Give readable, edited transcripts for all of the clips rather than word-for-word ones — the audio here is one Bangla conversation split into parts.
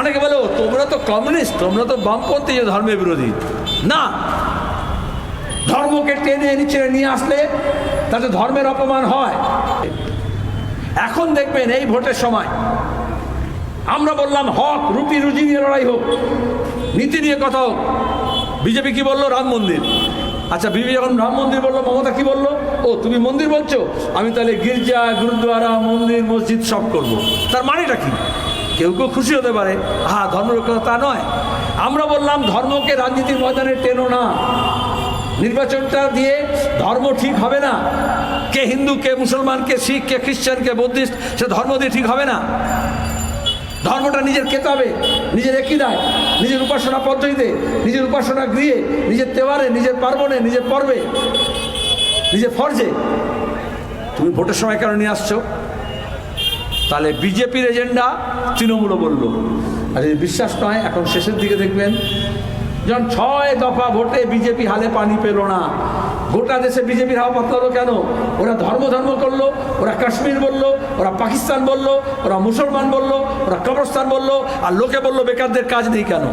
অনেকে বলে তোমরা তো কমিউনিস্ট, তোমরা তো বামপন্থী, যে ধর্মের বিরোধী। না, ধর্মকে টেনে নিচে নিয়ে আসলে তাতে ধর্মের অপমান হয়। এখন দেখবেন এই ভোটের সময় আমরা বললাম হক রুটি রুজি নিয়ে লড়াই হোক, নীতি নিয়ে কথা হোক। বিজেপি কি বললো? রাম মন্দির। আচ্ছা, বিজেপি যখন রাম মন্দির বললো, মমতা কি বললো? ও তুমি মন্দির বলছো, আমি তাহলে গির্জা, গুরুদ্বারা, মন্দির, মসজিদ সব করব। তার মানেটা কি? কেউ কেউ খুশি হতে পারে, হ্যাঁ ধর্মের কথা, তা নয়। আমরা বললাম ধর্মকে রাজনীতির ময়দানে টেনো না। নির্বাচনটা দিয়ে ধর্ম ঠিক হবে না। কে হিন্দু, কে মুসলমান, কে শিখ, কে খ্রিস্টান, কে বৌদ্ধিস্ট, সে ধর্ম দিয়ে ঠিক হবে না। ধর্মটা নিজের কেতাবে, নিজের একীদায়, নিজের উপাসনা পদ্ধতিতে, নিজের উপাসনা গৃহে, নিজের তেওয়ারে, নিজের পার্বণে, নিজের পর্বে, নিজের ফরজে। তুমি ভোটের সময় কেন নিয়ে আসছো? তাহলে বিজেপির এজেন্ডা তৃণমূলও বললো। আর যদি বিশ্বাস নয়, এখন শেষের দিকে দেখবেন যখন 6 দফা ভোটে বিজেপি হালে পানি পেল না, গোটা দেশে বিজেপির হাওয়া পাতলালো কেন? ওরা ধর্ম করলো, ওরা কাশ্মীর বললো, ওরা পাকিস্তান বললো, ওরা মুসলমান বললো, ওরা কবরস্থান বললো, আর লোকে বললো বেকারদের কাজ নেই কেন,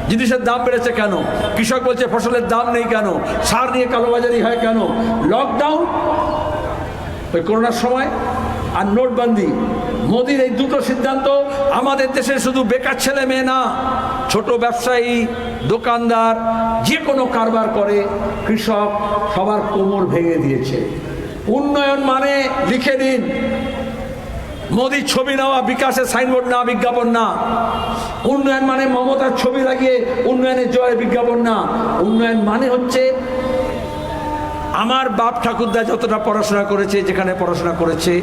জিনিসের দাম বেড়েছে কেন, কৃষক বলছে ফসলের দাম নেই কেন, সার নিয়ে কালোবাজারি হয় কেন, লকডাউন ওই করোনার সময় আর নোটবন্দি, মোদির এই দুটো সিদ্ধান্ত আমাদের দেশে শুধু বেকার ছেলে মেয়ে না, ছোট ব্যবসায়ী, দোকানদার, যে কোনো কারবার করে, কৃষক, সবার কোমর ভেঙে দিয়েছে। উন্নয়ন মানে লিখে দিন, মোদির ছবি নেওয়া, বিকাশের সাইনবোর্ড না, বিজ্ঞাপন না। উন্নয়ন মানে মমতার ছবি লাগিয়ে উন্নয়নের জয় বিজ্ঞাপন না। উন্নয়ন মানে হচ্ছে আমার বাপ ঠাকুরদা যতটা পড়াশোনা করেছে, যেখানে পড়াশোনা করেছে,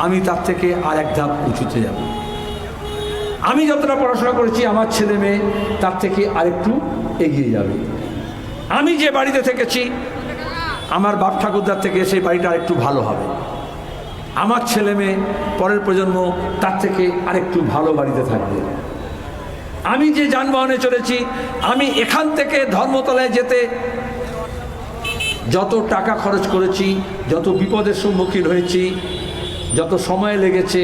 আমি তার থেকে আর এক ধাপ উঁচুতে যাব। আমি যতটা পড়াশোনা করেছি, আমার ছেলে মেয়ে তার থেকে আরেকটু এগিয়ে যাবে। আমি যে বাড়িতে থেকেছি, আমার বাপ ঠাকুরদার থেকে সেই বাড়িটা আরেকটু ভালো হবে। আমার ছেলে মেয়ে, পরের প্রজন্ম তার থেকে আরেকটু ভালো বাড়িতে থাকবে। আমি যে যানবাহনে চলেছি, আমি এখান থেকে ধর্মতলায় যেতে যত টাকা খরচ করেছি, যত বিপদের সম্মুখীন হয়েছি, যত সময় লেগেছে,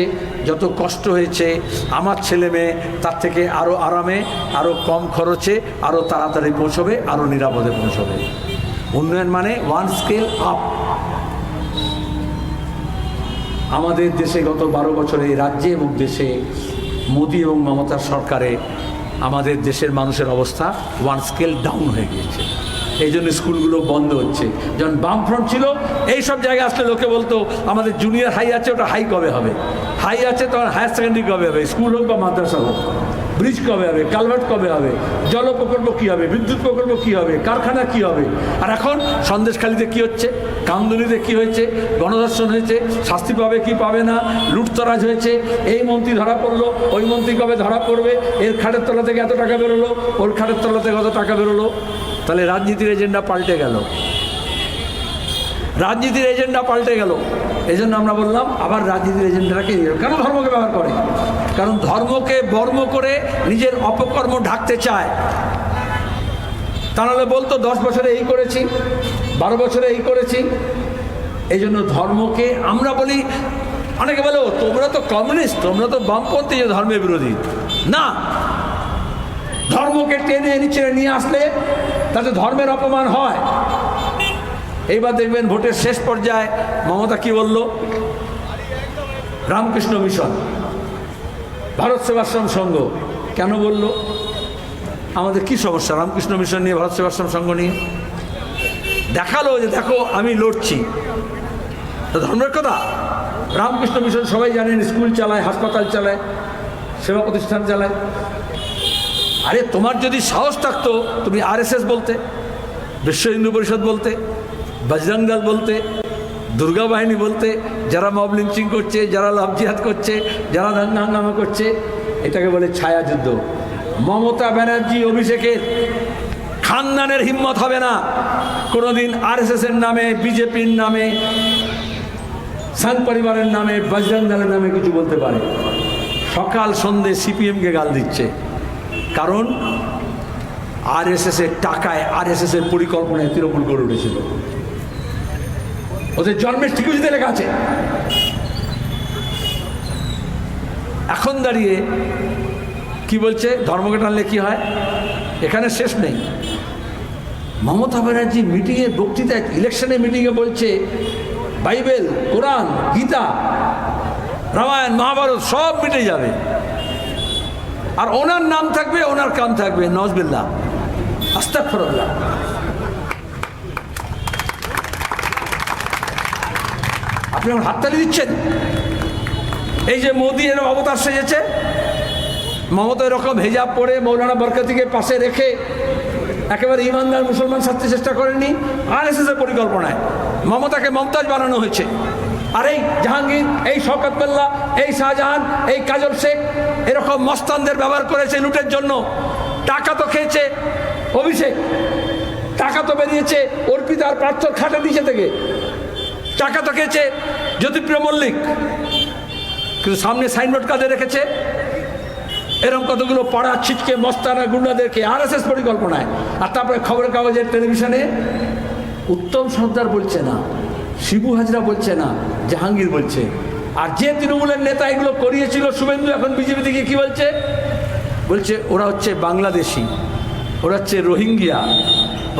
যত কষ্ট হয়েছে, আমার ছেলে মেয়ে তার থেকে আরও আরামে, আরও কম খরচে, আরও তাড়াতাড়ি পৌঁছবে, আরও নিরাপদে পৌঁছবে। উন্নয়ন মানে ওয়ান স্কেল আপ। আমাদের দেশে গত 12 বছরে রাজ্যে এবং দেশে মোদি এবং মমতার সরকারে আমাদের দেশের মানুষের অবস্থা ওয়ান স্কেল ডাউন হয়ে গিয়েছে। এই জন্য স্কুলগুলো বন্ধ হচ্ছে। যখন বামফ্রন্ট ছিল, এই সব জায়গায় আসলে লোকে বলতো আমাদের জুনিয়র হাই আছে, ওটা হাই কবে হবে? হাই আছে তখন হায়ার সেকেন্ডারি কবে হবে? স্কুল হোক বা মাদ্রাসা হোক। ব্রিজ কবে হবে? কালভার্ট কবে হবে? জল প্রকল্প কী হবে? বিদ্যুৎ প্রকল্প কী হবে? কারখানা কী হবে? আর এখন সন্দেশখালিতে কী হচ্ছে, কামদুনিতে কী হয়েছে, গণধর্ষণ হয়েছে, শাস্তি পাবে কি পাবে না, লুটতরাজ হয়েছে, এই মন্ত্রী ধরা পড়লো, ওই মন্ত্রী কবে ধরা পড়বে, এর খাটের তলা থেকে এত টাকা বেরোলো, ওর খাটের তলা থেকে কত টাকা বেরোলো। তাহলে রাজনীতির এজেন্ডা পাল্টে গেল, রাজনীতির এজেন্ডা পাল্টে গেল। এই জন্য আমরা বললাম আবার রাজনীতির এজেন্ডাটাকে কেন ধর্মকে ব্যবহার করে? কারণ ধর্মকে বর্ম করে নিজের অপকর্ম ঢাকতে চায়। তা নাহলে বলতো 10 বছরে এই করেছি, 12 বছরে এই করেছি। এই জন্য ধর্মকে আমরা বলি, অনেকে বলে তোমরা তো কমিউনিস্ট, তোমরা তো বামপন্থী, যে ধর্মের বিরোধী। না, ধর্মকে টেনে নিচে নিয়ে আসলে তাতে ধর্মের অপমান হয়। এইবার দেখবেন ভোটের শেষ পর্যায়ে মমতা কি বলল? রামকৃষ্ণ মিশন, ভারত সেবাশ্রম সংঘ। কেন বলল? আমাদের কি সমস্যা রামকৃষ্ণ মিশন নিয়ে, ভারত সেবাশ্রম সংঘ নিয়ে? দেখালো যে দেখো আমি লড়ছি। ধর্মের কথা। রামকৃষ্ণ মিশন সবাই জানেন, স্কুল চালায়, হাসপাতাল চালায়, সেবা প্রতিষ্ঠান চালায়। আরে তোমার যদি সাহস থাকতো, তুমি আরএসএস বলতে, বিশ্ব হিন্দু পরিষদ বলতে, বজরং দল বলতে, দুর্গা বাহিনী বলতে, যারা মব লিঞ্চিং করছে, যারা লাভ জিহাদ করছে, যারা দাঙ্গা হাঙ্গামা করছে, এটাকে বলে ছায়া যুদ্ধ। মমতা ব্যানার্জি অভিষেকের খানদানের হিম্মত হবে না কোনোদিন আরএসএসের নামে, বিজেপির নামে, সংঘ পরিবারের নামে, বজরং দলের নামে কিছু বলতে পারে। সকাল সন্ধ্যে সিপিএমকে গাল দিচ্ছে, কারণ আরএসএসের টাকায়, আরএসএসের পরিকল্পনায় তৃণমূল গড়ে উঠেছিল। ওদের জন্মের ঠিকুজিতে লেখা আছে। এখন দাঁড়িয়ে কি বলছে? ধর্মকে টানলে কি হয়? এখানে শেষ নেই। মমতা ব্যানার্জি মিটিংয়ে, বক্তৃতায়, ইলেকশনে মিটিংয়ে বলছে বাইবেল, কোরআন, গীতা, রামায়ণ, মহাভারত সব মিটে যাবে, আর ওনার নাম থাকবে, ওনার কাম থাকবে। নজবিল্লাহ, আস্তাগফিরুল্লাহ। আপনি আমার হাততালি দিচ্ছেন? এই যে মোদি এর অবতার সেজেছে, মমতা এরকম হেজাব পরে মৌলানা বরকতিকে পাশে রেখে একেবারে ইমানদার মুসলমান সাজতে চেষ্টা করেননি। আরএসএস এর পরিকল্পনায় মমতাকে মমতাজ বানানো হয়েছে। আর এই জাহাঙ্গীর, এই শওকত মোল্লা, এই শাহজাহান, এই কাজল শেখ এরকম মস্তানদের ব্যবহার করেছে লুটের জন্য। টাকা তো খেয়েছে অভিষেক, টাকা তো বেরিয়েছে অর্পিতার প্রার্থর খাটের নিচে থেকে, টাকা তো খেয়েছে জ্যোতিপ্রিয় মল্লিক, কিন্তু সামনে সাইনবোর্ড কাজে রেখেছে এরকম কতগুলো পাড়া ছিটকে মস্তানা গুন্ডাদেরকে আরএসএস পরিকল্পনায়। আর তারপরে খবরের কাগজের টেলিভিশনে উত্তম সর্দার বলছে না, শিবু হাজরা বলছে না, জাহাঙ্গীর বলছে। আর যে তৃণমূলের নেতা এগুলো করিয়েছিল শুভেন্দু, এখন বিজেপি থেকে কি বলছে? বলছে ওরা হচ্ছে বাংলাদেশি, ওরা হচ্ছে রোহিঙ্গিয়া,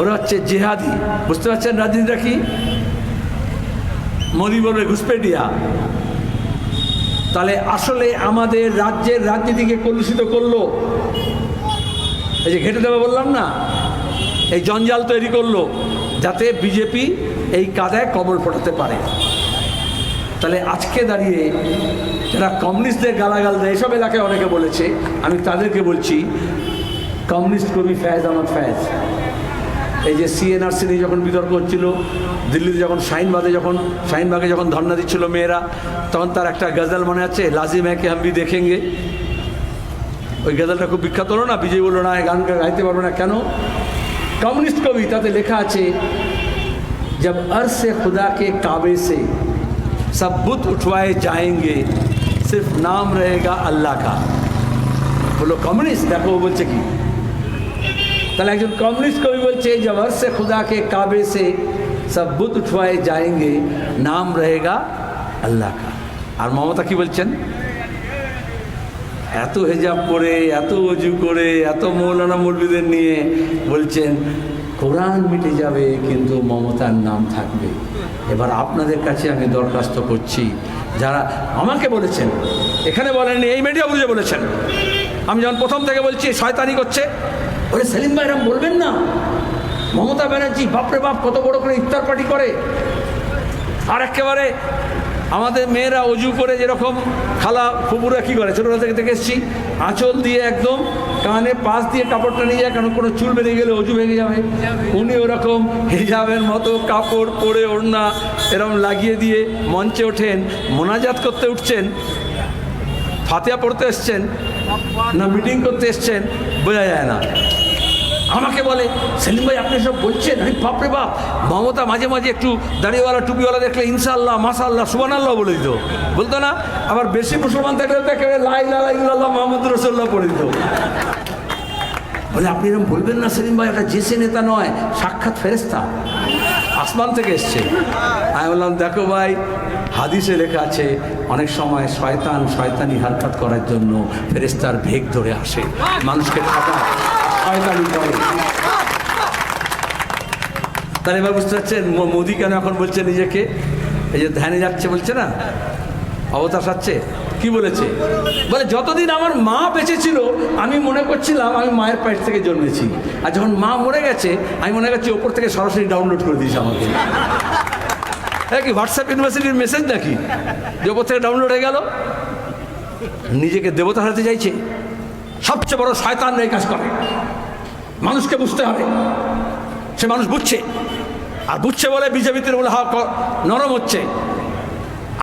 ওরা হচ্ছে জেহাদি। বুঝতে পারছেন রাজনীতিটা কি? মোদি বলবে ঘুষপেটিয়া। তাহলে আসলে আমাদের রাজ্যের রাজনীতিকে কলুষিত করলো। এই যে ঘেঁটে দেবে বললাম না, এই জঞ্জাল তৈরি করলো যাতে বিজেপি এই কাদায় কবল ফোটাতে পারে। তাহলে আজকে দাঁড়িয়ে যারা কমিউনিস্টদের গালাগাল দেয়, এসব এলাকায় অনেকে বলেছে, আমি তাদেরকে বলছি, কমিউনিস্ট কবি ফ্যাজ আহমদ ফ্যাজ, এই যে সিএনআরসি নিয়ে যখন বিতর্ক হচ্ছিল দিল্লিতে, যখন শাহিনবাগে যখন ধর্ণা দিচ্ছিল মেয়েরা, তখন তার একটা গজল মনে আছে, লাজিম হ্যাঁ কে হাম ভি দেখেঙ্গে। ওই গজলটা খুব বিখ্যাত হলো না, বিজয় বললো না গান গাইতে পারবো না কেন? কমিউনিস্ট কবি, তাতে লেখা আছে, जब अर्श से खुदा के काबे से सब बुत उठवाए जाएंगे सिर्फ नाम रहेगा अल्लाह का। बोलो कम्युनिस्ट, देखो वो बोलছে কি। তাহলে একজন কমিউনিস্ট কবি বলছে, जब अर्श से खुदा के काबे से सब बुत उठवाए जाएंगे नाम रहेगा अल्लाह का। আর মমতা কি বলছেন? এত হেজাব করে, এত ওযু করে, এত মৌলানা মৌলবীদের নিয়ে বলছেন কোরআন মিটে যাবে কিন্তু মমতার নাম থাকবে। এবার আপনাদের কাছে আমি দরখাস্ত করছি, যারা আমাকে বলেছেন, এখানে বলেননি, এই মিডিয়া বুঝে বলেছেন, আমি যখন প্রথম থেকে বলছি শয়তানি করছে, বলে সেলিম ভাই এরকম বলবেন না, মমতা ব্যানার্জি বাপরে বাপ কত বড় করে ইফতার পার্টি করে। আর একেবারে আমাদের মেয়েরা অজু করে যেরকম খালা ফুপুরা কী করে, ছোটোবেলা থেকে দেখে এসেছি, আঁচল দিয়ে একদম কানে পাশ দিয়ে কাপড়টা নিয়ে যায়, কারণ কোনো চুল বেরিয়ে গেলে অজু ভেঙে যাবে। উনি ওরকম হিজাবের মতো কাপড় পরে ওড়না এরকম লাগিয়ে দিয়ে মঞ্চে ওঠেন, মোনাজাত করতে উঠছেন, ফাতিহা পড়তে এসছেন না মিটিং করতে এসছেন বোঝা যায় না। আমাকে বলে সেলিম ভাই আপনি সব বলছেন, আমি বাপরে বাপ, মমতা মাঝে মাঝে একটু দাড়িওয়ালা টুপিওয়ালা দেখলে ইনশাআল্লাহ মাশাআল্লাহ সুবহানাল্লাহ বলে দিত, বলতো না? আবার বেশি মুসলমান থাকলে তো একেবারে লা ইলাহা ইল্লাল্লাহ মুহাম্মাদুর রাসূলুল্লাহ পড়ে দিত। বলে আপনি এরকম বলবেন না সেলিম ভাই, একটা জেসে নেতা নয়, সাক্ষাৎ ফেরেশতা, আসমান থেকে এসছে। আমি বললাম দেখো ভাই, হাদিসে লেখা আছে অনেক সময় শয়তান শয়তানি হারকাত করার জন্য ফেরেশতার ভেগ ধরে আসে, মানুষকে ঠকায়, শয়তানি করে। তাহলে এবার বুঝতে পারছেন মোদি কেন এখন বলছে নিজেকে, এই যে ধ্যানে যাচ্ছে বলছে না, অবতার সাচ্ছে। কি বলেছে? বলে যতদিন আমার মা বেঁচে ছিল আমি মনে করছিলাম আমি মায়ের পেট থেকে জন্মেছি, আর যখন মা মরে গেছে আমি মনে করছি ওপর থেকে সরাসরি ডাউনলোড করে দিয়েছে আমাকে। কি হোয়াটসঅ্যাপ ইউনিভার্সিটির মেসেজ নাকি যে ওপর থেকে ডাউনলোড হয়ে গেল? নিজেকে দেবতা হারাতে চাইছে। সবচেয়ে বড় শয়তানরা এই কাজ করে। মানুষকে বুঝতে হবে, সে মানুষ বুঝছে, আর বুঝছে বলে বিজেপিতে বলে নরম হচ্ছে।